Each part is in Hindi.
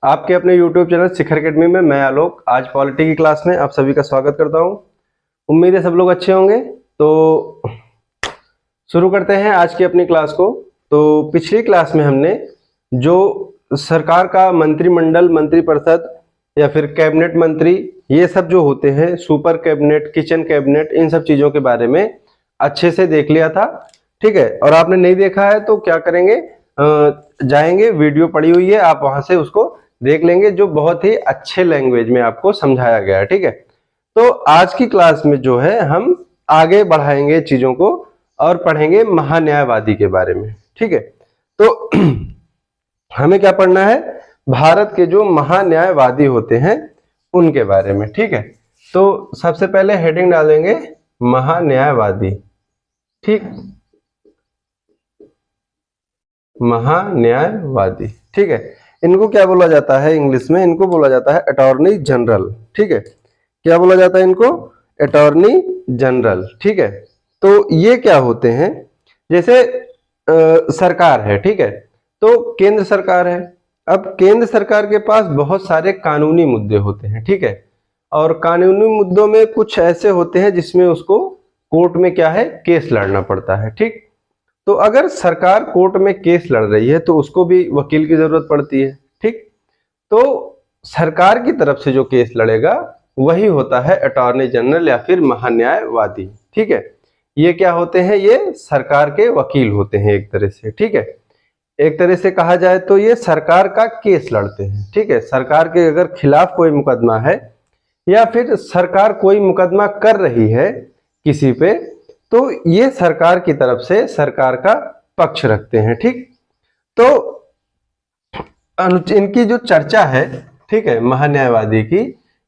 आपके अपने YouTube चैनल शिखर एकेडमी में मैं आलोक आज पॉलिटी की क्लास में आप सभी का स्वागत करता हूं। उम्मीद है सब लोग अच्छे होंगे। तो शुरू करते हैं आज की अपनी क्लास को। तो पिछली क्लास में हमने जो सरकार का मंत्रिमंडल, मंत्रिपरिषद या फिर कैबिनेट मंत्री, ये सब जो होते हैं, सुपर कैबिनेट, किचन कैबिनेट, इन सब चीज़ों के बारे में अच्छे से देख लिया था। ठीक है, और आपने नहीं देखा है तो क्या करेंगे, जाएंगे, वीडियो पड़ी हुई है, आप वहां से उसको देख लेंगे, जो बहुत ही अच्छे लैंग्वेज में आपको समझाया गया है। ठीक है, तो आज की क्लास में जो है हम आगे बढ़ाएंगे चीजों को और पढ़ेंगे महान्यायवादी के बारे में। ठीक है, तो हमें क्या पढ़ना है, भारत के जो महान्यायवादी होते हैं उनके बारे में। ठीक है, तो सबसे पहले हेडिंग डालेंगे महान्यायवादी। ठीक, महान्यायवादी। ठीक है, इनको क्या बोला जाता है इंग्लिश में, इनको बोला जाता है अटॉर्नी जनरल। ठीक है, क्या बोला जाता है इनको, अटॉर्नी जनरल। ठीक है, तो ये क्या होते हैं, जैसे सरकार है, ठीक है, तो केंद्र सरकार है। अब केंद्र सरकार के पास बहुत सारे कानूनी मुद्दे होते हैं। ठीक है, और कानूनी मुद्दों में कुछ ऐसे होते हैं जिसमें उसको कोर्ट में क्या है, केस लड़ना पड़ता है। ठीक, तो अगर सरकार कोर्ट में केस लड़ रही है तो उसको भी वकील की जरूरत पड़ती है। ठीक, तो सरकार की तरफ से जो केस लड़ेगा वही होता है अटॉर्नी जनरल या फिर महान्यायवादी। ठीक है, ये क्या होते हैं, ये सरकार के वकील होते हैं एक तरह से। ठीक है, एक तरह से कहा जाए तो ये सरकार का केस लड़ते हैं। ठीक है, सरकार के अगर खिलाफ कोई मुकदमा है या फिर सरकार कोई मुकदमा कर रही है किसी पे, तो ये सरकार की तरफ से सरकार का पक्ष रखते हैं। ठीक, तो इनकी जो चर्चा है, ठीक है, महान्यायवादी की,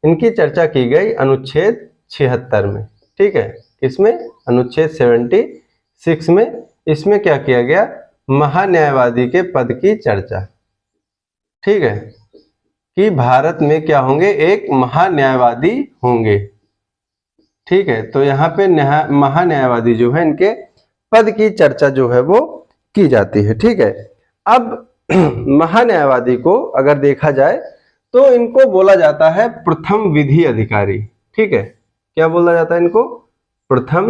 इनकी चर्चा की गई अनुच्छेद 76 में। ठीक है, इसमें अनुच्छेद 76 में, इसमें क्या किया गया, महान्यायवादी के पद की चर्चा। ठीक है, कि भारत में क्या होंगे, एक महान्यायवादी होंगे। ठीक है, तो यहाँ पे महान्यायवादी जो है, इनके पद की चर्चा जो है वो की जाती है। ठीक है, अब महान्यायवादी को अगर देखा जाए तो इनको बोला जाता है प्रथम विधि अधिकारी। ठीक है, क्या बोला जाता है इनको, प्रथम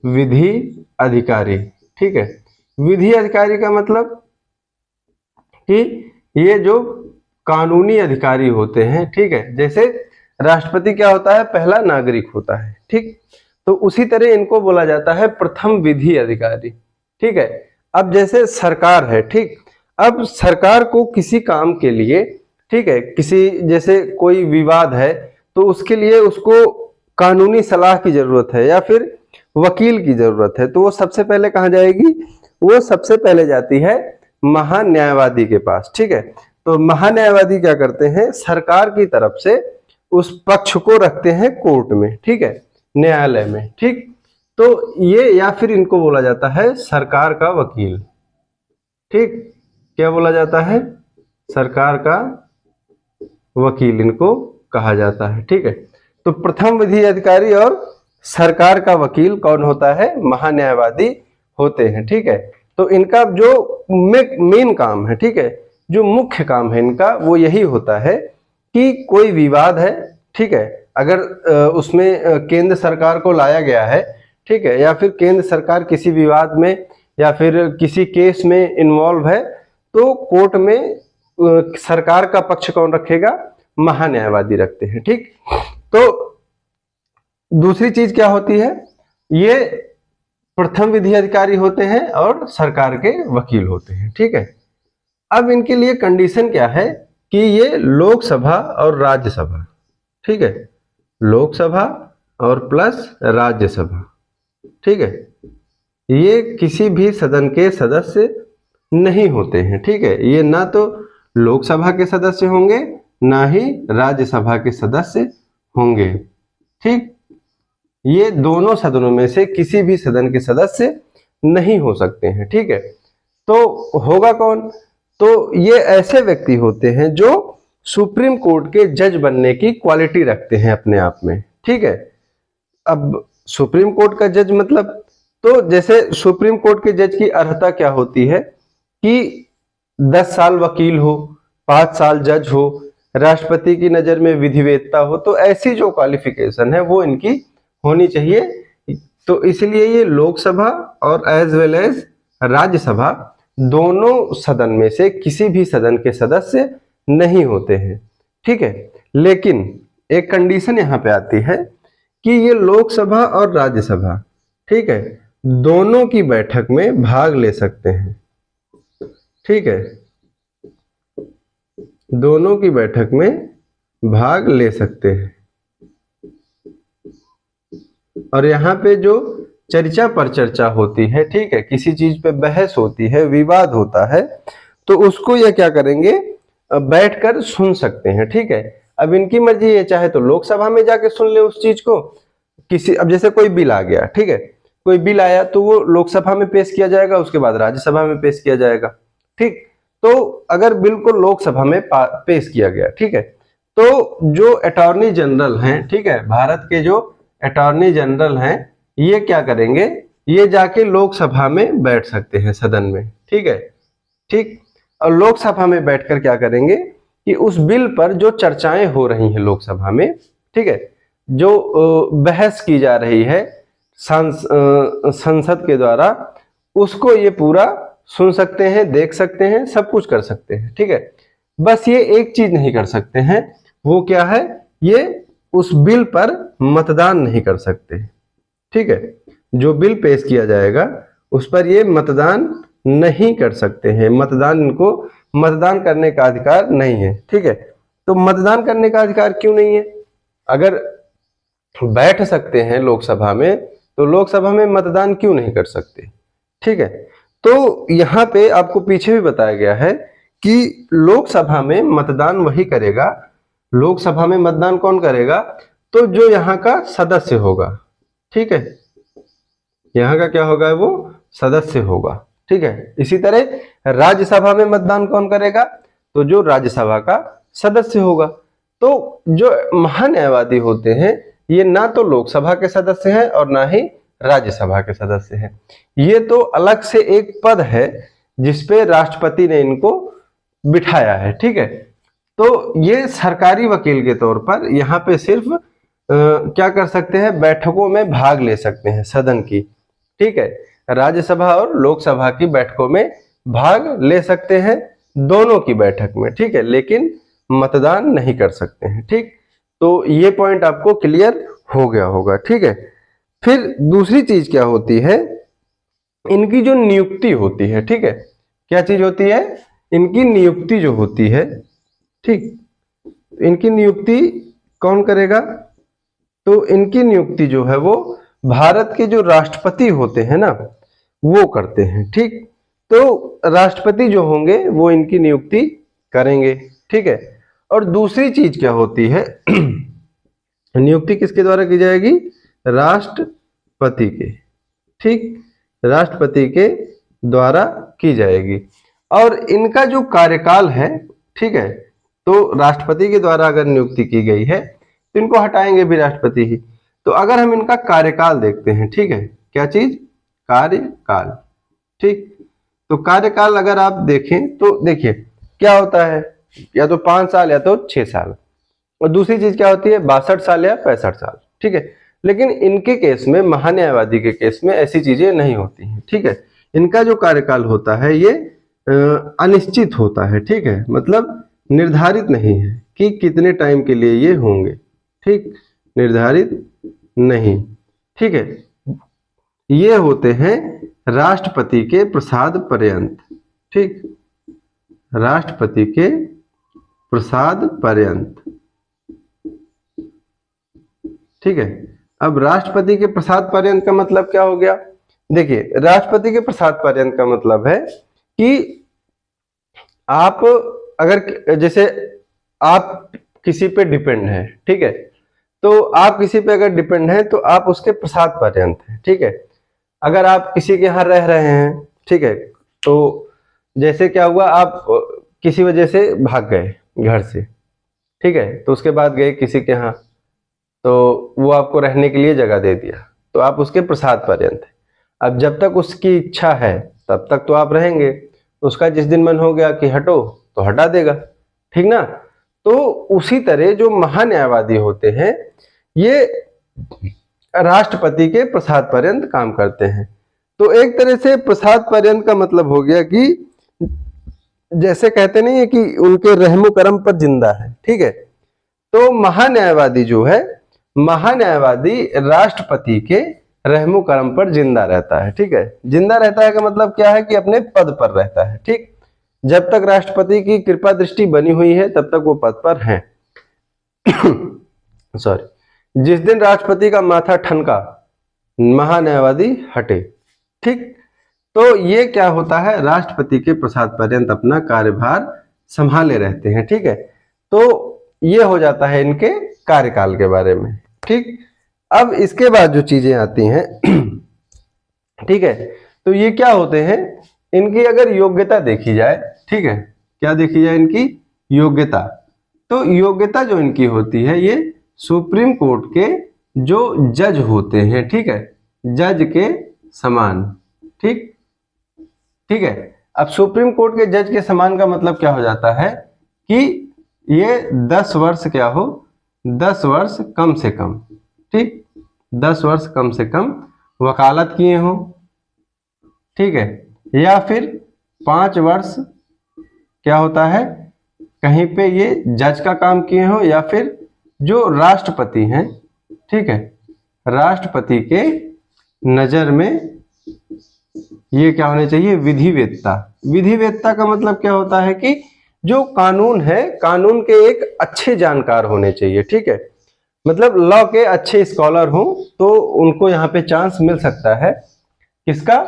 विधि अधिकारी। ठीक है, विधि अधिकारी का मतलब कि ये जो कानूनी अधिकारी होते हैं। ठीक है, जैसे राष्ट्रपति क्या होता है, पहला नागरिक होता है। ठीक, तो उसी तरह इनको बोला जाता है प्रथम विधि अधिकारी। ठीक है, अब जैसे सरकार है, ठीक, अब सरकार को किसी काम के लिए, ठीक है, किसी जैसे कोई विवाद है तो उसके लिए उसको कानूनी सलाह की जरूरत है या फिर वकील की जरूरत है, तो वो सबसे पहले कहाँ जाएगी, वो सबसे पहले जाती है महान्यायवादी के पास। ठीक है, तो महान्यायवादी क्या करते हैं, सरकार की तरफ से उस पक्ष को रखते हैं कोर्ट में। ठीक है, न्यायालय में। ठीक, तो ये या फिर इनको बोला जाता है सरकार का वकील। ठीक, क्या बोला जाता है, सरकार का वकील इनको कहा जाता है। ठीक है, तो प्रथम विधि अधिकारी और सरकार का वकील कौन होता है, महान्यायवादी होते हैं। ठीक है, तो इनका जो मेन काम है, ठीक है, जो मुख्य काम है इनका, वो यही होता है कि कोई विवाद है, ठीक है, अगर उसमें केंद्र सरकार को लाया गया है, ठीक है, या फिर केंद्र सरकार किसी विवाद में या फिर किसी केस में इन्वॉल्व है, तो कोर्ट में सरकार का पक्ष कौन रखेगा, महान्यायवादी रखते हैं। ठीक, तो दूसरी चीज क्या होती है, ये प्रथम विधि अधिकारी होते हैं और सरकार के वकील होते हैं। ठीक है, अब इनके लिए कंडीशन क्या है कि ये लोकसभा और राज्यसभा, ठीक है, लोकसभा और प्लस राज्यसभा, ठीक है, ये किसी भी सदन के सदस्य नहीं होते हैं। ठीक है, ये ना तो लोकसभा के सदस्य होंगे ना ही राज्यसभा के सदस्य होंगे। ठीक, ये दोनों सदनों में से किसी भी सदन के सदस्य नहीं हो सकते हैं। ठीक है, तो होगा कौन, तो ये ऐसे व्यक्ति होते हैं जो सुप्रीम कोर्ट के जज बनने की क्वालिटी रखते हैं अपने आप में। ठीक है, अब सुप्रीम कोर्ट का जज मतलब, तो जैसे सुप्रीम कोर्ट के जज की अर्हता क्या होती है कि 10 साल वकील हो, 5 साल जज हो, राष्ट्रपति की नज़र में विधिवेत्ता हो, तो ऐसी जो क्वालिफिकेशन है वो इनकी होनी चाहिए। तो इसलिए ये लोकसभा और एज वेल एज राज्यसभा दोनों सदन में से किसी भी सदन के सदस्य नहीं होते हैं, ठीक है। लेकिन एक कंडीशन यहाँ पे आती है कि ये लोकसभा और राज्यसभा, ठीक है, दोनों की बैठक में भाग ले सकते हैं, ठीक है, दोनों की बैठक में भाग ले सकते हैं। और यहाँ पे जो चर्चा पर चर्चा होती है, ठीक है, किसी चीज पे बहस होती है, विवाद होता है, तो उसको ये क्या करेंगे, बैठकर सुन सकते हैं, ठीक है। अब इनकी मर्जी है, चाहे तो लोकसभा में जाके सुन ले उस चीज को, किसी, अब जैसे कोई बिल आ गया, ठीक है, कोई बिल आया तो वो लोकसभा में पेश किया जाएगा, उसके बाद राज्यसभा में पेश किया जाएगा, ठीक। तो अगर बिल को लोकसभा में पेश किया गया, ठीक है, तो जो अटॉर्नी जनरल हैं, ठीक है, भारत के जो अटॉर्नी जनरल हैं, ये क्या करेंगे, ये जाके लोकसभा में बैठ सकते हैं सदन में, ठीक है, ठीक। और लोकसभा में बैठकर क्या करेंगे कि उस बिल पर जो चर्चाएं हो रही हैं लोकसभा में, ठीक है, जो बहस की जा रही है संसद के द्वारा, उसको ये पूरा सुन सकते हैं, देख सकते हैं, सब कुछ कर सकते हैं, ठीक है। बस ये एक चीज नहीं कर सकते हैं, वो क्या है, ये उस बिल पर मतदान नहीं कर सकते, ठीक है। जो बिल पेश किया जाएगा उस पर ये मतदान नहीं कर सकते हैं, मतदान, इनको मतदान करने का अधिकार नहीं है, ठीक है। तो मतदान करने का अधिकार क्यों नहीं है, अगर बैठ सकते हैं लोकसभा में, तो लोकसभा में मतदान क्यों नहीं कर सकते, ठीक है। तो यहाँ पे आपको पीछे भी बताया गया है कि लोकसभा में मतदान वही करेगा, लोकसभा में मतदान कौन करेगा, तो जो यहाँ का सदस्य होगा, ठीक है, यहाँ का क्या होगा, वो सदस्य होगा, ठीक है। इसी तरह राज्यसभा में मतदान कौन करेगा, तो जो राज्यसभा का सदस्य होगा। तो जो महान्यायवादी होते हैं, ये ना तो लोकसभा के सदस्य हैं और ना ही राज्यसभा के सदस्य हैं, ये तो अलग से एक पद है जिसपे राष्ट्रपति ने इनको बिठाया है, ठीक है। तो ये सरकारी वकील के तौर पर यहाँ पे सिर्फ क्या कर सकते हैं, बैठकों में भाग ले सकते हैं सदन की, ठीक है, राज्यसभा और लोकसभा की बैठकों में भाग ले सकते हैं, दोनों की बैठक में, ठीक है, लेकिन मतदान नहीं कर सकते हैं, ठीक। तो ये पॉइंट आपको क्लियर हो गया होगा, ठीक है। फिर दूसरी चीज क्या होती है, इनकी जो नियुक्ति होती है, ठीक है, क्या चीज होती है, इनकी नियुक्ति जो होती है, ठीक, इनकी नियुक्ति कौन करेगा, तो इनकी नियुक्ति जो है वो भारत के जो राष्ट्रपति होते हैं ना, वो करते हैं, ठीक। तो राष्ट्रपति जो होंगे वो इनकी नियुक्ति करेंगे, ठीक है। और दूसरी चीज क्या होती है, नियुक्ति किसके द्वारा की जाएगी, राष्ट्रपति के, ठीक, राष्ट्रपति के द्वारा की जाएगी। और इनका जो कार्यकाल है, ठीक है, तो राष्ट्रपति के द्वारा अगर नियुक्ति की गई है तो इनको हटाएंगे भी राष्ट्रपति ही। तो अगर हम इनका कार्यकाल देखते हैं, ठीक है, क्या चीज, कार्यकाल, ठीक। तो कार्यकाल अगर आप देखें तो देखिए क्या होता है, या तो 5 साल या तो 6 साल, और दूसरी चीज क्या होती है, 62 साल या 65 साल, ठीक है। लेकिन इनके केस में, महान्यायवादी के केस में ऐसी चीजें नहीं होती हैं, ठीक है। इनका जो कार्यकाल होता है ये अनिश्चित होता है, ठीक है, मतलब निर्धारित नहीं है कि कितने टाइम के लिए ये होंगे, ठीक, निर्धारित नहीं, ठीक है। ये होते हैं राष्ट्रपति के प्रसाद पर्यंत, ठीक, राष्ट्रपति के प्रसाद पर्यंत, ठीक है। अब राष्ट्रपति के प्रसाद पर्यंत का मतलब क्या हो गया, देखिए राष्ट्रपति के प्रसाद पर्यंत का मतलब है कि आप अगर, जैसे आप किसी पे डिपेंड है, ठीक है, तो आप किसी पे अगर डिपेंड है तो आप उसके प्रसाद पर्यंत है, ठीक है। अगर आप किसी के यहाँ रह रहे हैं, ठीक है, तो जैसे क्या हुआ, आप किसी वजह से भाग गए घर से, ठीक है, तो उसके बाद गए किसी के यहाँ, तो वो आपको रहने के लिए जगह दे दिया, तो आप उसके प्रसाद पर्यंत है। अब जब तक उसकी इच्छा है तब तक तो आप रहेंगे, उसका जिस दिन मन हो गया कि हटो तो हटा देगा, ठीक ना। तो उसी तरह जो महान्यायवादी होते हैं ये राष्ट्रपति के प्रसाद पर्यंत काम करते हैं। तो एक तरह से प्रसाद पर्यंत का मतलब हो गया कि जैसे कहते नहीं है कि उनके रहमो करम पर जिंदा है, ठीक है। तो महान्यायवादी जो है, महान्यायवादी राष्ट्रपति के रहमो करम पर जिंदा रहता है, ठीक है। जिंदा रहता है का मतलब क्या है कि अपने पद पर रहता है, ठीक। जब तक राष्ट्रपति की कृपा दृष्टि बनी हुई है तब तक वो पद पर हैं। सॉरी, जिस दिन राष्ट्रपति का माथा ठनका महान्यायवादी हटे, ठीक। तो ये क्या होता है, राष्ट्रपति के प्रसाद पर्यंत अपना कार्यभार संभाले रहते हैं, ठीक है। तो ये हो जाता है इनके कार्यकाल के बारे में, ठीक। अब इसके बाद जो चीजें आती हैं, ठीक है, तो ये क्या होते हैं, इनकी अगर योग्यता देखी जाए, ठीक है, क्या देखी जाए इनकी योग्यता, तो योग्यता जो इनकी होती है ये सुप्रीम कोर्ट के जो जज होते हैं, ठीक है, जज के समान, ठीक, ठीक है। अब सुप्रीम कोर्ट के जज के समान का मतलब क्या हो जाता है कि ये 10 वर्ष क्या हो, 10 वर्ष कम से कम, ठीक, 10 वर्ष कम से कम वकालत किए हो, ठीक है, या फिर 5 वर्ष क्या होता है कहीं पे ये जज का काम किए हो, या फिर जो राष्ट्रपति हैं, ठीक है, राष्ट्रपति के नजर में ये क्या होने चाहिए, विधिवेत्ता। विधिवेत्ता का मतलब क्या होता है कि जो कानून है, कानून के एक अच्छे जानकार होने चाहिए, ठीक है, मतलब लॉ के अच्छे स्कॉलर हो तो उनको यहाँ पे चांस मिल सकता है किसका,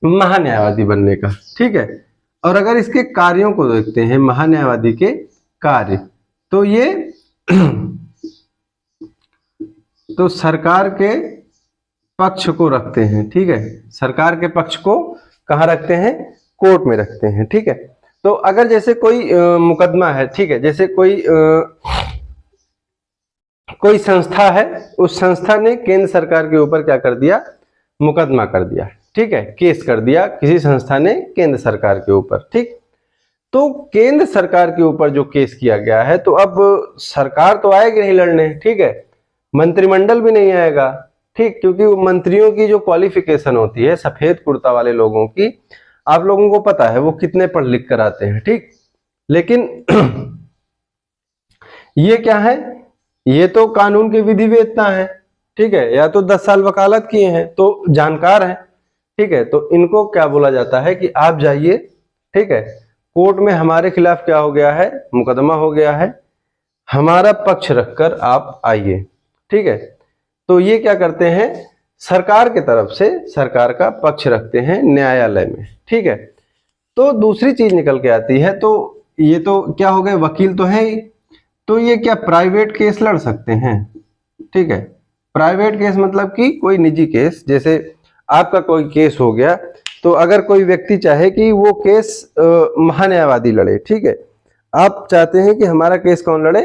महान्यायवादी बनने का, ठीक है। और अगर इसके कार्यों को देखते हैं, महान्यायवादी के कार्य, तो ये तो सरकार के पक्ष को रखते हैं, ठीक है, सरकार के पक्ष को कहाँ रखते हैं, कोर्ट में रखते हैं, ठीक है। तो अगर जैसे कोई मुकदमा है, ठीक है, जैसे कोई संस्था है, उस संस्था ने केंद्र सरकार के ऊपर क्या कर दिया, मुकदमा कर दिया, ठीक है, केस कर दिया किसी संस्था ने केंद्र सरकार के ऊपर, ठीक। तो केंद्र सरकार के ऊपर जो केस किया गया है, तो अब सरकार तो आएगी नहीं लड़ने, ठीक है, मंत्रिमंडल भी नहीं आएगा, ठीक, क्योंकि मंत्रियों की जो क्वालिफिकेशन होती है, सफेद कुर्ता वाले लोगों की, आप लोगों को पता है वो कितने पढ़ लिख कर आते हैं, ठीक। लेकिन ये क्या है, ये तो कानून के विधिवेत्ता है, ठीक है, या तो 10 साल वकालत किए हैं तो जानकार हैं, ठीक है। तो इनको क्या बोला जाता है कि आप जाइए, ठीक है, कोर्ट में हमारे खिलाफ क्या हो गया है, मुकदमा हो गया है, हमारा पक्ष रखकर आप आइए, ठीक है। तो ये क्या करते हैं, सरकार के तरफ से सरकार का पक्ष रखते हैं न्यायालय में, ठीक है। तो दूसरी चीज निकल के आती है, तो ये तो क्या हो गए, वकील तो है ही, तो ये क्या प्राइवेट केस लड़ सकते हैं, ठीक है। प्राइवेट केस मतलब कि कोई निजी केस, जैसे आपका कोई केस हो गया, तो अगर कोई व्यक्ति चाहे कि वो केस महान्यायवादी लड़े, ठीक है, आप चाहते हैं कि हमारा केस कौन लड़े,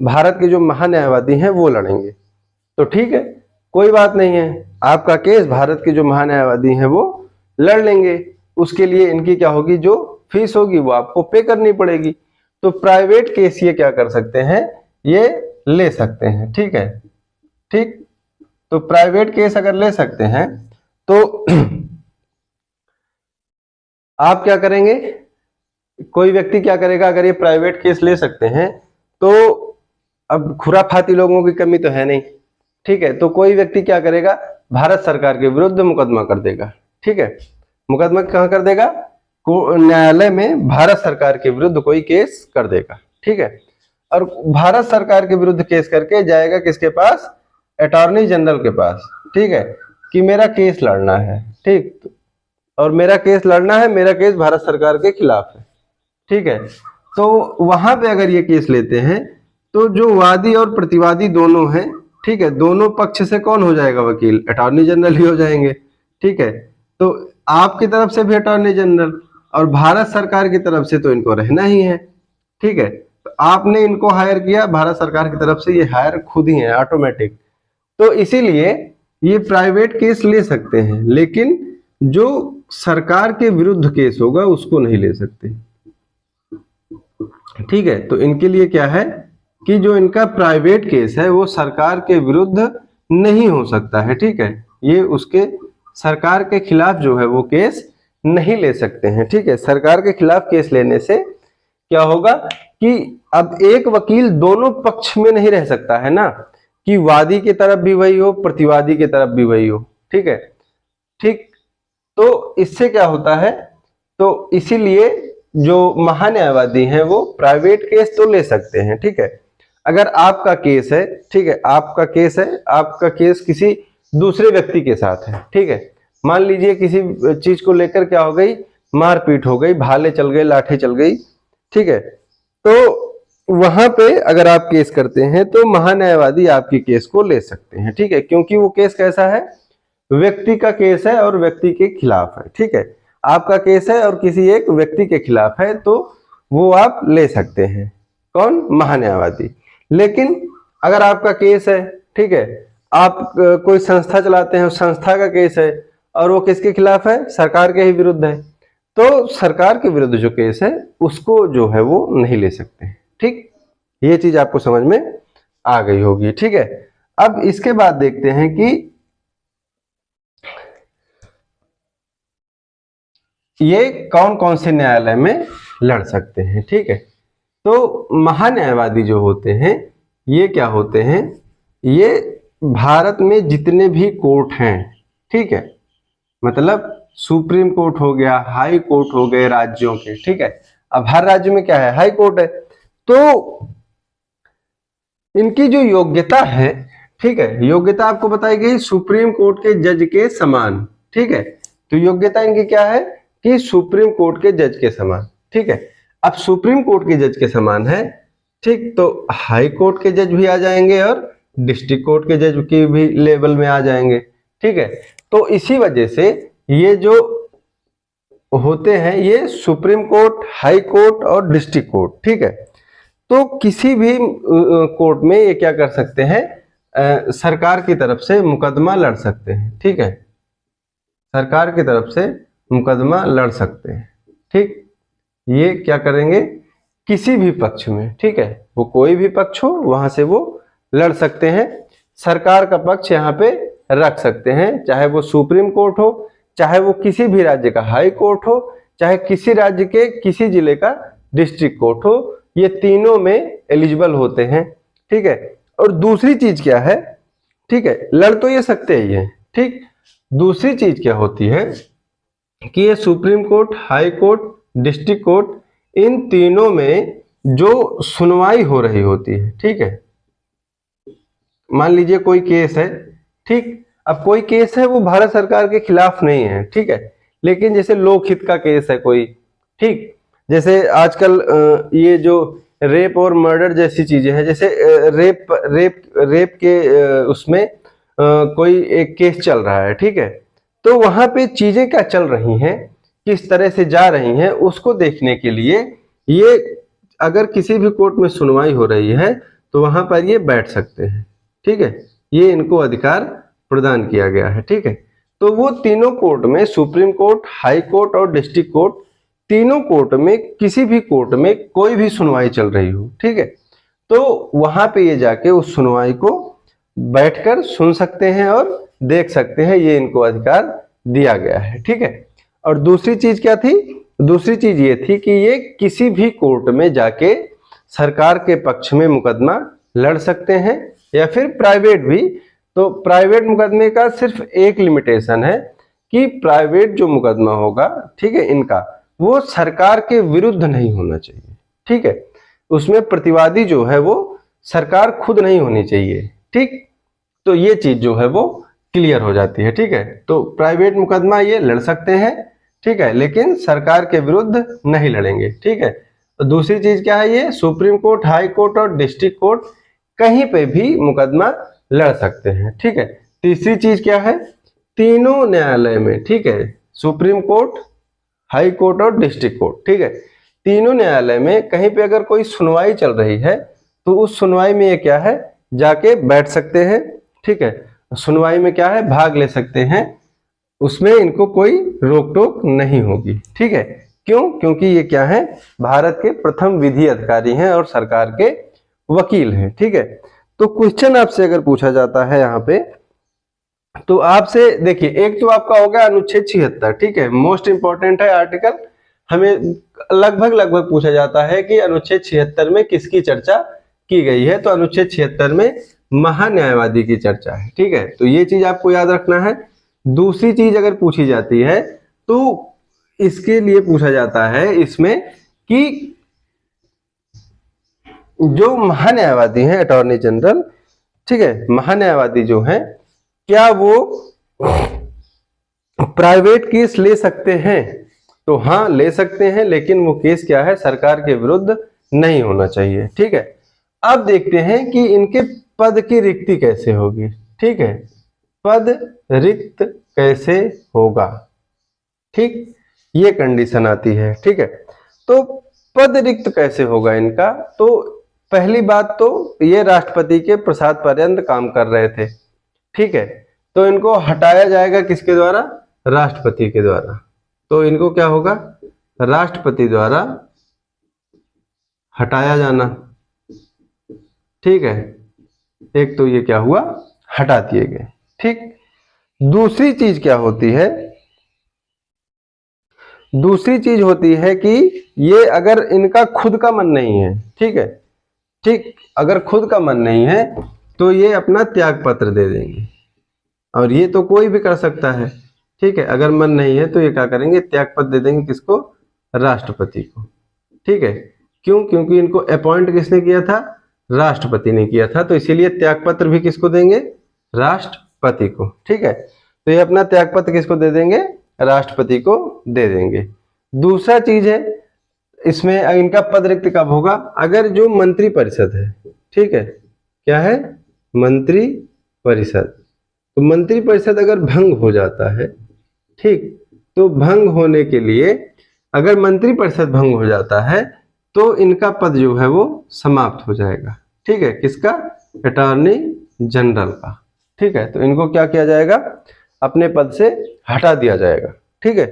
भारत के जो महान्यायवादी हैं वो लड़ेंगे, तो ठीक है, कोई बात नहीं है, आपका केस भारत के जो महान्यायवादी हैं वो लड़ लेंगे, उसके लिए इनकी क्या होगी, जो फीस होगी वो आपको पे करनी पड़ेगी। तो प्राइवेट केस ये क्या कर सकते हैं, ये ले सकते हैं, ठीक है, ठीक। तो प्राइवेट केस अगर ले सकते हैं तो आप क्या करेंगे, कोई व्यक्ति क्या करेगा, अगर ये प्राइवेट केस ले सकते हैं तो अब खुराफाती लोगों की कमी तो है नहीं, ठीक है। तो कोई व्यक्ति क्या करेगा, भारत सरकार के विरुद्ध मुकदमा कर देगा, ठीक है, मुकदमा कहाँ कर देगा, न्यायालय में भारत सरकार के विरुद्ध कोई केस कर देगा, ठीक है। और भारत सरकार के विरुद्ध केस करके जाएगा किसके पास, अटॉर्नी जनरल के पास, ठीक है, कि मेरा केस लड़ना है, ठीक, और मेरा केस लड़ना है, मेरा केस भारत सरकार के खिलाफ है, ठीक है। तो वहां पे अगर ये केस लेते हैं तो जो वादी और प्रतिवादी दोनों हैं, ठीक है, दोनों पक्ष से कौन हो जाएगा वकील, अटॉर्नी जनरल ही हो जाएंगे, ठीक है। तो आपकी तरफ से भी अटॉर्नी जनरल और भारत सरकार की तरफ से तो इनको रहना ही है, ठीक है। तो आपने इनको हायर किया, भारत सरकार की तरफ से ये हायर खुद ही है ऑटोमेटिक। तो इसीलिए ये प्राइवेट केस ले सकते हैं, लेकिन जो सरकार के विरुद्ध केस होगा उसको नहीं ले सकते, ठीक है, तो इनके लिए क्या है कि जो इनका प्राइवेट केस है वो सरकार के विरुद्ध नहीं हो सकता है। ठीक है, ये उसके सरकार के खिलाफ जो है वो केस नहीं ले सकते हैं। ठीक है, सरकार के खिलाफ केस लेने से क्या होगा कि अब एक वकील दोनों पक्ष में नहीं रह सकता है ना, कि वादी की तरफ भी वही हो, प्रतिवादी की तरफ भी वही हो। ठीक है, ठीक, तो इससे क्या होता है, तो इसीलिए जो महान्यायवादी हैं वो प्राइवेट केस तो ले सकते हैं। ठीक है, अगर आपका केस है, ठीक है, आपका केस है, आपका केस किसी दूसरे व्यक्ति के साथ है। ठीक है, मान लीजिए किसी चीज को लेकर क्या हो गई, मारपीट हो गई, भाले चल गए, लाठी चल गई। ठीक है, तो वहां पे अगर आप केस करते हैं तो महान्यायवादी आपकी केस को ले सकते हैं। ठीक है, क्योंकि वो केस कैसा है, व्यक्ति का केस है और व्यक्ति के खिलाफ है। ठीक है, आपका केस है और किसी एक व्यक्ति के खिलाफ है, तो वो आप ले सकते हैं। कौन, महान्यायवादी। लेकिन अगर आपका केस है, ठीक है, आप कोई संस्था चलाते हैं, उस संस्था का केस है और वो किसके खिलाफ है, सरकार के ही विरुद्ध है, तो सरकार के विरुद्ध जो केस है उसको जो है वो नहीं ले सकते हैं। ठीक, ये चीज आपको समझ में आ गई होगी। ठीक है, अब इसके बाद देखते हैं कि ये कौन कौन से न्यायालय में लड़ सकते हैं। ठीक है, तो महान्यायवादी जो होते हैं ये क्या होते हैं, ये भारत में जितने भी कोर्ट हैं, ठीक है, मतलब सुप्रीम कोर्ट हो गया, हाई कोर्ट हो गए राज्यों के। ठीक है, अब हर राज्य में क्या है, हाई कोर्ट है, तो इनकी जो योग्यता है, ठीक है, योग्यता आपको बताई गई सुप्रीम कोर्ट के जज के समान। ठीक है, तो योग्यता इनकी क्या है कि सुप्रीम कोर्ट के जज के समान। ठीक है, अब सुप्रीम कोर्ट के जज के समान है, ठीक, तो हाई कोर्ट के जज भी आ जाएंगे और डिस्ट्रिक्ट कोर्ट के जज की भी लेवल में आ जाएंगे। ठीक है, तो इसी वजह से ये जो होते हैं ये सुप्रीम कोर्ट, हाई कोर्ट और डिस्ट्रिक्ट कोर्ट। ठीक है, तो किसी भी कोर्ट में ये क्या कर सकते हैं, सरकार की तरफ से मुकदमा लड़ सकते हैं। ठीक है, सरकार की तरफ से मुकदमा लड़ सकते हैं। ठीक, ये क्या करेंगे, किसी भी पक्ष में, ठीक है, वो कोई भी पक्ष हो वहां से वो लड़ सकते हैं, सरकार का पक्ष यहाँ पे रख सकते हैं, चाहे वो सुप्रीम कोर्ट हो, चाहे वो किसी भी राज्य का हाई कोर्ट हो, चाहे किसी राज्य के किसी जिले का डिस्ट्रिक्ट कोर्ट हो, ये तीनों में एलिजिबल होते हैं। ठीक है, और दूसरी चीज क्या है, ठीक है, लड़ तो ये सकते ही हैं। ठीक, दूसरी चीज क्या होती है कि ये supreme court, high court, district court, इन तीनों में जो सुनवाई हो रही होती है, ठीक है, मान लीजिए कोई केस है, ठीक, अब कोई केस है वो भारत सरकार के खिलाफ नहीं है, ठीक है, लेकिन जैसे लोकहित का केस है कोई, ठीक, जैसे आजकल ये जो रेप और मर्डर जैसी चीजें हैं, जैसे रेप के उसमें कोई एक केस चल रहा है, ठीक है, तो वहां पे चीजें क्या चल रही हैं, किस तरह से जा रही हैं, उसको देखने के लिए ये अगर किसी भी कोर्ट में सुनवाई हो रही है तो वहां पर ये बैठ सकते हैं। ठीक है, ये इनको अधिकार प्रदान किया गया है। ठीक है, तो वो तीनों कोर्ट में, सुप्रीम कोर्ट, हाई कोर्ट और डिस्ट्रिक्ट कोर्ट, तीनों कोर्ट में किसी भी कोर्ट में कोई भी सुनवाई चल रही हो, ठीक है, तो वहां पे ये जाके उस सुनवाई को बैठकर सुन सकते हैं और देख सकते हैं, ये इनको अधिकार दिया गया है। ठीक है, और दूसरी चीज क्या थी, दूसरी चीज ये थी कि ये किसी भी कोर्ट में जाके सरकार के पक्ष में मुकदमा लड़ सकते हैं या फिर प्राइवेट भी। तो प्राइवेट मुकदमे का सिर्फ एक लिमिटेशन है कि प्राइवेट जो मुकदमा होगा, ठीक है, इनका वो सरकार के विरुद्ध नहीं होना चाहिए। ठीक है, उसमें प्रतिवादी जो है वो सरकार खुद नहीं होनी चाहिए। ठीक, तो ये चीज जो है वो क्लियर हो जाती है। ठीक है, तो प्राइवेट मुकदमा ये लड़ सकते हैं, ठीक है, लेकिन सरकार के विरुद्ध नहीं लड़ेंगे। ठीक है, तो दूसरी चीज क्या है, ये सुप्रीम कोर्ट, हाई कोर्ट और डिस्ट्रिक्ट कोर्ट कहीं पे भी मुकदमा लड़ सकते हैं। ठीक है, तीसरी चीज क्या है, तीनों न्यायालय में, ठीक है, सुप्रीम कोर्ट, हाई कोर्ट और डिस्ट्रिक्ट कोर्ट, ठीक है, तीनों न्यायालय में कहीं पे अगर कोई सुनवाई चल रही है तो उस सुनवाई में ये क्या है, जाके बैठ सकते हैं। ठीक है, सुनवाई में क्या है, भाग ले सकते हैं, उसमें इनको कोई रोक टोक नहीं होगी। ठीक है, क्यों? क्योंकि ये क्या है, भारत के प्रथम विधि अधिकारी हैं और सरकार के वकील हैं। ठीक है, तो क्वेश्चन आपसे अगर पूछा जाता है यहाँ पे, तो आपसे देखिए, एक तो आपका हो गया अनुच्छेद 76, ठीक है, मोस्ट इंपॉर्टेंट है आर्टिकल, हमें लगभग पूछा जाता है कि अनुच्छेद 76 में किसकी चर्चा की गई है, तो अनुच्छेद 76 में महान्यायवादी की चर्चा है। ठीक है, तो ये चीज आपको याद रखना है। दूसरी चीज अगर पूछी जाती है तो इसके लिए पूछा जाता है इसमें कि जो महान्यायवादी हैं, अटॉर्नी जनरल, ठीक है, महान्यायवादी जो हैं, क्या वो प्राइवेट केस ले सकते हैं? तो हाँ, ले सकते हैं, लेकिन वो केस क्या है, सरकार के विरुद्ध नहीं होना चाहिए। ठीक है, अब देखते हैं कि इनके पद की रिक्ति कैसे होगी। ठीक है, पद रिक्त कैसे होगा, ठीक, ये कंडीशन आती है। ठीक है, तो पद रिक्त कैसे होगा इनका, तो पहली बात तो ये राष्ट्रपति के प्रसाद पर्यंत काम कर रहे थे। ठीक है, तो इनको हटाया जाएगा किसके द्वारा, राष्ट्रपति के द्वारा। तो इनको क्या होगा, राष्ट्रपति द्वारा हटाया जाना। ठीक है, एक तो ये क्या हुआ, हटा दिए गए। ठीक, दूसरी चीज क्या होती है, दूसरी चीज होती है कि ये अगर इनका खुद का मन नहीं है, ठीक है, ठीक, अगर खुद का मन नहीं है तो ये अपना त्याग पत्र दे देंगे, और ये तो कोई भी कर सकता है। ठीक है, अगर मन नहीं है तो ये क्या करेंगे, त्याग पत्र दे देंगे, किसको, राष्ट्रपति को। ठीक है, क्यों? क्योंकि इनको अपॉइंट किसने किया था, राष्ट्रपति ने किया था, तो इसीलिए त्याग पत्र भी किसको देंगे, राष्ट्रपति को। ठीक है, तो ये अपना त्याग पत्र किसको दे देंगे, राष्ट्रपति को दे देंगे। दूसरा चीज है इसमें, इनका पद रिक्त कब होगा, अगर जो मंत्री परिषद है, ठीक है, क्या है, मंत्री परिषद, तो मंत्री परिषद अगर भंग हो जाता है, ठीक, तो भंग होने के लिए, अगर मंत्री परिषद भंग हो जाता है तो इनका पद जो है वो समाप्त हो जाएगा। ठीक है, किसका, अटॉर्नी जनरल का। ठीक है, तो इनको क्या किया जाएगा, अपने पद से हटा दिया जाएगा। ठीक है,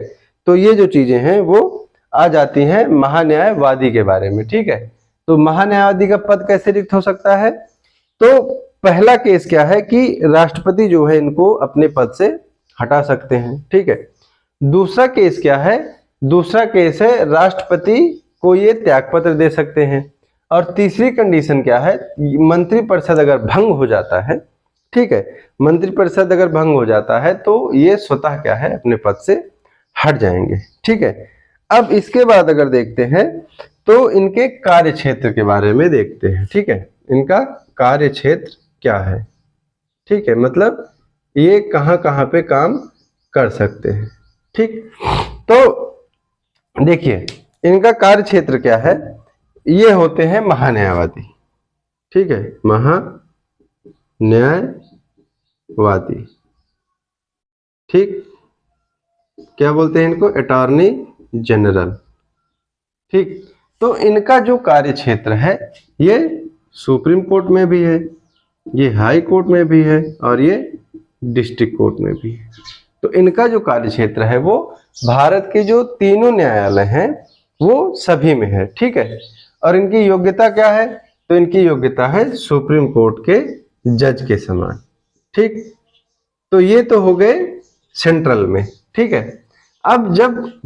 तो ये जो चीजें हैं वो आ जाती हैं महान्यायवादी के बारे में। ठीक है, तो महान्यायवादी का पद कैसे रिक्त हो सकता है, तो पहला केस क्या है कि राष्ट्रपति जो है इनको अपने पद से हटा सकते हैं। ठीक है, दूसरा केस क्या है, दूसरा केस है राष्ट्रपति को ये त्याग पत्र दे सकते हैं, और तीसरी कंडीशन क्या है, मंत्री परिषद अगर भंग हो जाता है, ठीक है, मंत्री परिषद अगर भंग हो जाता है तो ये स्वतः क्या है, अपने पद से हट जाएंगे। ठीक है, अब इसके बाद अगर देखते हैं तो इनके कार्य क्षेत्र के बारे में देखते हैं। ठीक है, इनका कार्य क्षेत्र क्या है, ठीक है, मतलब ये कहाँ कहाँ पे काम कर सकते हैं। ठीक, तो देखिए इनका कार्य क्षेत्र क्या है, ये होते हैं महान्यायवादी। ठीक है, महान्यायवादी, ठीक, क्या बोलते हैं इनको, अटॉर्नी जनरल। ठीक, तो इनका जो कार्य क्षेत्र है ये सुप्रीम कोर्ट में भी है, ये हाई कोर्ट में भी है, और ये डिस्ट्रिक्ट कोर्ट में भी है। तो इनका जो कार्य क्षेत्र है वो भारत के जो तीनों न्यायालय हैं वो सभी में है। ठीक है, और इनकी योग्यता क्या है, तो इनकी योग्यता है सुप्रीम कोर्ट के जज के समान। ठीक, तो ये तो हो गए सेंट्रल में। ठीक है, अब जब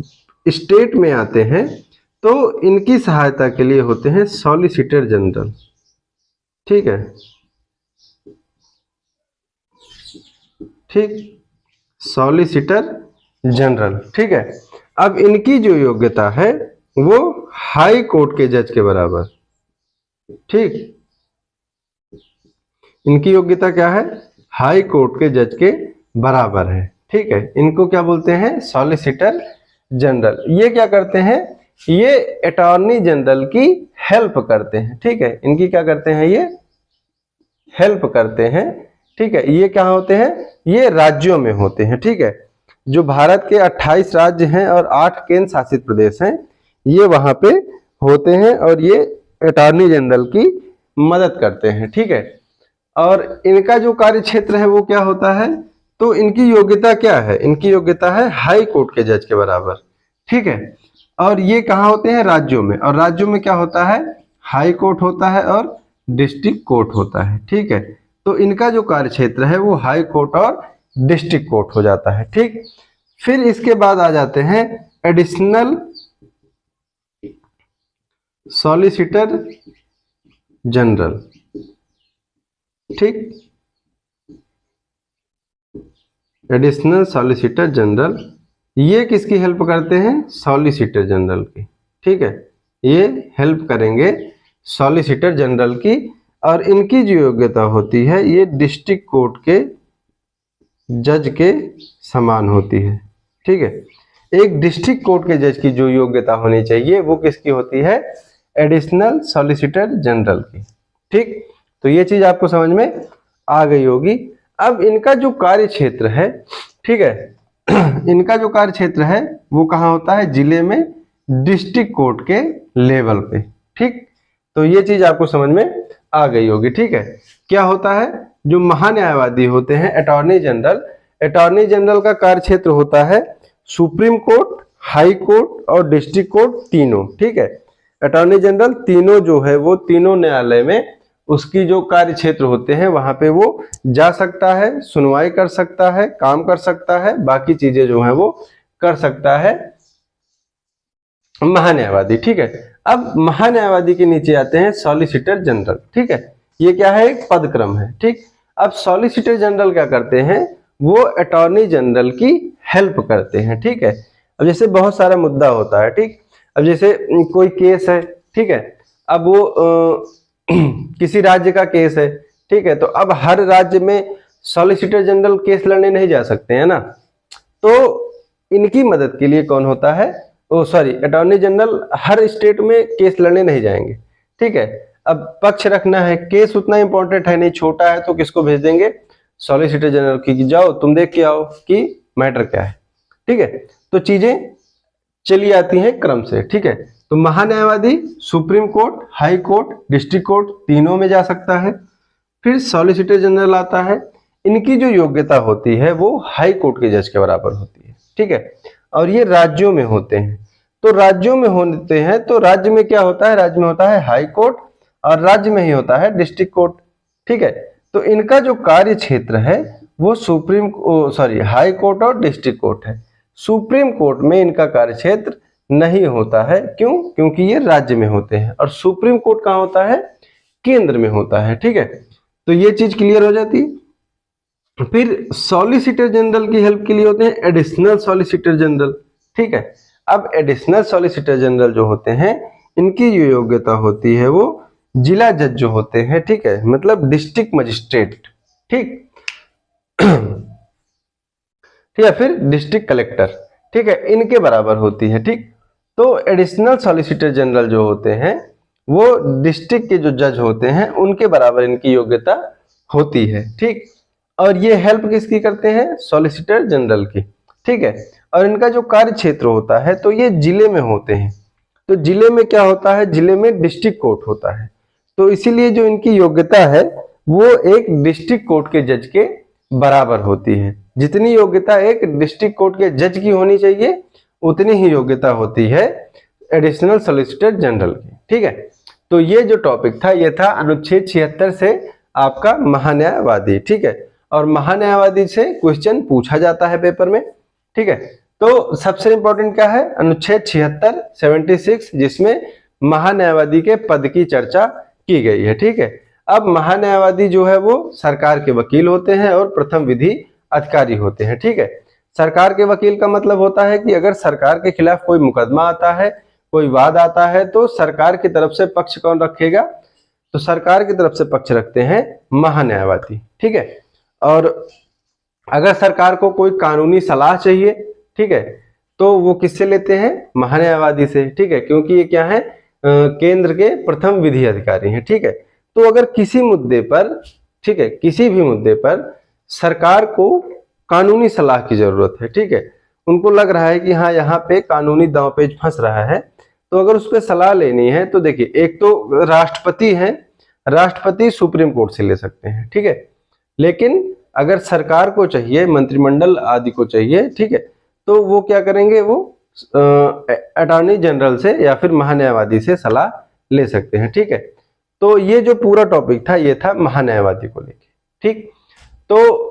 स्टेट में आते हैं तो इनकी सहायता के लिए होते हैं सॉलिसिटर जनरल। ठीक है, ठीक, सॉलिसिटर जनरल। ठीक है, अब इनकी जो योग्यता है वो हाई कोर्ट के जज के बराबर। ठीक, इनकी योग्यता क्या है, हाई कोर्ट के जज के बराबर है। ठीक है, इनको क्या बोलते हैं, सॉलिसिटर जनरल। ये क्या करते हैं, ये अटॉर्नी जनरल की हेल्प करते हैं। ठीक है, इनकी क्या करते हैं, ये हेल्प करते हैं। ठीक है, ये क्या होते हैं, ये राज्यों में होते हैं। ठीक है, जो भारत के 28 राज्य हैं और 8 केंद्र शासित प्रदेश हैं, ये वहां पे होते हैं और ये अटॉर्नी जनरल की मदद करते हैं। ठीक है, और इनका जो कार्य क्षेत्र है वो क्या होता है, तो इनकी योग्यता क्या है, इनकी योग्यता है हाई कोर्ट के जज के बराबर। ठीक है, और ये कहाँ होते हैं? राज्यों में। और राज्यों में क्या होता है? हाई कोर्ट होता है और डिस्ट्रिक्ट कोर्ट होता है। ठीक है, तो इनका जो कार्य क्षेत्र है वो हाई कोर्ट और डिस्ट्रिक्ट कोर्ट हो जाता है। ठीक, फिर इसके बाद आ जाते हैं एडिशनल सॉलिसिटर जनरल। ठीक, एडिशनल सॉलिसिटर जनरल, ये किसकी हेल्प करते हैं? सॉलिसिटर जनरल की। ठीक है, ये हेल्प करेंगे सॉलिसिटर जनरल की, और इनकी जो योग्यता होती है ये डिस्ट्रिक्ट कोर्ट के जज के समान होती है। ठीक है, एक डिस्ट्रिक्ट कोर्ट के जज की जो योग्यता होनी चाहिए वो किसकी होती है? एडिशनल सॉलिसिटर जनरल की। ठीक, तो ये चीज आपको समझ में आ गई होगी। अब इनका जो कार्य क्षेत्र है, ठीक है, इनका जो कार्य क्षेत्र है वो कहाँ होता है? जिले में डिस्ट्रिक्ट कोर्ट के लेवल पे। ठीक, तो ये चीज आपको समझ में आ गई होगी। ठीक है, क्या होता है? जो महान्यायवादी होते हैं अटॉर्नी जनरल, अटॉर्नी जनरल का कार्य क्षेत्र होता है सुप्रीम कोर्ट, हाई कोर्ट और डिस्ट्रिक्ट कोर्ट तीनों। ठीक है, अटॉर्नी जनरल तीनों जो है वो तीनों न्यायालय में उसकी जो कार्य क्षेत्र होते हैं वहां पे वो जा सकता है, सुनवाई कर सकता है, काम कर सकता है, बाकी चीजें जो है वो कर सकता है महान्यायवादी। ठीक है, अब महान्यायवादी के नीचे आते हैं सॉलिसिटर जनरल। ठीक है, ये क्या है? एक पद क्रम है। ठीक, अब सॉलिसिटर जनरल क्या करते हैं? वो अटॉर्नी जनरल की हेल्प करते हैं। ठीक है, अब जैसे बहुत सारा मुद्दा होता है। ठीक, अब जैसे कोई केस है, ठीक है, अब वो किसी राज्य का केस है, ठीक है, तो अब हर राज्य में सॉलिसिटर जनरल केस लड़ने नहीं जा सकते हैं ना, तो इनकी मदद के लिए कौन होता है? अटॉर्नी जनरल हर स्टेट में केस लड़ने नहीं जाएंगे। ठीक है, अब पक्ष रखना है, केस उतना इंपॉर्टेंट है नहीं, छोटा है, तो किसको भेज देंगे? सॉलिसिटर जनरल की, जाओ तुम देख के आओ कि मैटर क्या है। ठीक है, तो चीजें चली आती हैं क्रम से। ठीक है, तो महान्यायवादी supreme court, high court, district court तीनों में जा सकता है। फिर सॉलिसिटर जनरल आता है, इनकी जो योग्यता होती है वो हाई कोर्ट के जज के बराबर होती है। ठीक है, और ये राज्यों में होते हैं, तो राज्यों में होते हैं तो राज्य में क्या होता है? राज्य में होता है हाई कोर्ट और राज्य में ही होता है डिस्ट्रिक्ट कोर्ट। ठीक है, तो इनका जो कार्य क्षेत्र है वो हाई कोर्ट और डिस्ट्रिक्ट कोर्ट है। सुप्रीम कोर्ट में इनका कार्य क्षेत्र नहीं होता है। क्यों? क्योंकि ये राज्य में होते हैं, और सुप्रीम कोर्ट कहाँ होता है? केंद्र में होता है। ठीक है, तो ये चीज क्लियर हो जाती है। फिर सॉलिसिटर जनरल की हेल्प के लिए होते हैं एडिशनल सॉलिसिटर जनरल। ठीक है, अब एडिशनल सॉलिसिटर जनरल जो होते हैं इनकी जो योग्यता होती है वो जिला जज जो होते हैं, ठीक है, मतलब डिस्ट्रिक्ट मजिस्ट्रेट। ठीक ठीक है, फिर डिस्ट्रिक्ट कलेक्टर, ठीक है, इनके बराबर होती है। ठीक, तो एडिशनल सॉलिसिटर जनरल जो होते हैं वो डिस्ट्रिक्ट के जो जज होते हैं उनके बराबर इनकी योग्यता होती है। ठीक, और ये हेल्प किसकी करते हैं? सॉलिसिटर जनरल की। ठीक है, और इनका जो कार्य क्षेत्र होता है तो ये जिले में होते हैं, तो जिले में क्या होता है? जिले में डिस्ट्रिक्ट कोर्ट होता है, तो इसीलिए जो इनकी योग्यता है वो एक डिस्ट्रिक्ट कोर्ट के जज के बराबर होती है। जितनी योग्यता एक डिस्ट्रिक्ट कोर्ट के जज की होनी चाहिए उतनी ही योग्यता होती है एडिशनल सॉलिसिटर जनरल की। ठीक है, तो ये जो टॉपिक था ये था अनुच्छेद 76 से आपका महान्यायवादी। ठीक है, और महान्यायवादी से क्वेश्चन पूछा जाता है पेपर में। ठीक है, तो सबसे इंपॉर्टेंट क्या है? अनुच्छेद 76 जिसमें महान्यायवादी के पद की चर्चा की गई है। ठीक है, अब महान्यायवादी जो है वो सरकार के वकील होते हैं और प्रथम विधि अधिकारी होते हैं। ठीक है, सरकार के वकील का मतलब होता है कि अगर सरकार के खिलाफ कोई मुकदमा आता है, कोई वाद आता है, तो सरकार की तरफ से पक्ष कौन रखेगा? तो सरकार की तरफ से पक्ष रखते हैं महान्यायवादी। ठीक है, और अगर सरकार को कोई कानूनी सलाह चाहिए, ठीक है, तो वो किससे लेते हैं? महान्यायवादी से। ठीक है, क्योंकि ये क्या है? केंद्र के प्रथम विधि अधिकारी हैं। ठीक है, तो अगर किसी मुद्दे पर, ठीक है, किसी भी मुद्दे पर सरकार को कानूनी सलाह की जरूरत है, ठीक है, उनको लग रहा है कि हाँ यहाँ पे कानूनी दांवपेच फंस रहा है, तो अगर उस पर सलाह लेनी है तो देखिए, एक तो राष्ट्रपति है, राष्ट्रपति सुप्रीम कोर्ट से ले सकते हैं। ठीक है, लेकिन अगर सरकार को चाहिए, मंत्रिमंडल आदि को चाहिए, ठीक है, तो वो क्या करेंगे? वो अटॉर्नी जनरल से या फिर महान्यायवादी से सलाह ले सकते हैं। ठीक है, तो ये जो पूरा टॉपिक था ये था महान्यायवादी को लेके। ठीक, तो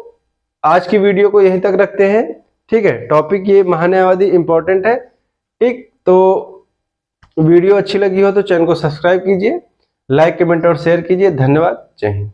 आज की वीडियो को यहीं तक रखते हैं। ठीक है, टॉपिक ये महान्यायवादी इंपॉर्टेंट है। ठीक, तो वीडियो अच्छी लगी हो तो चैनल को सब्सक्राइब कीजिए, लाइक कमेंट और शेयर कीजिए। धन्यवाद, जय हिंद।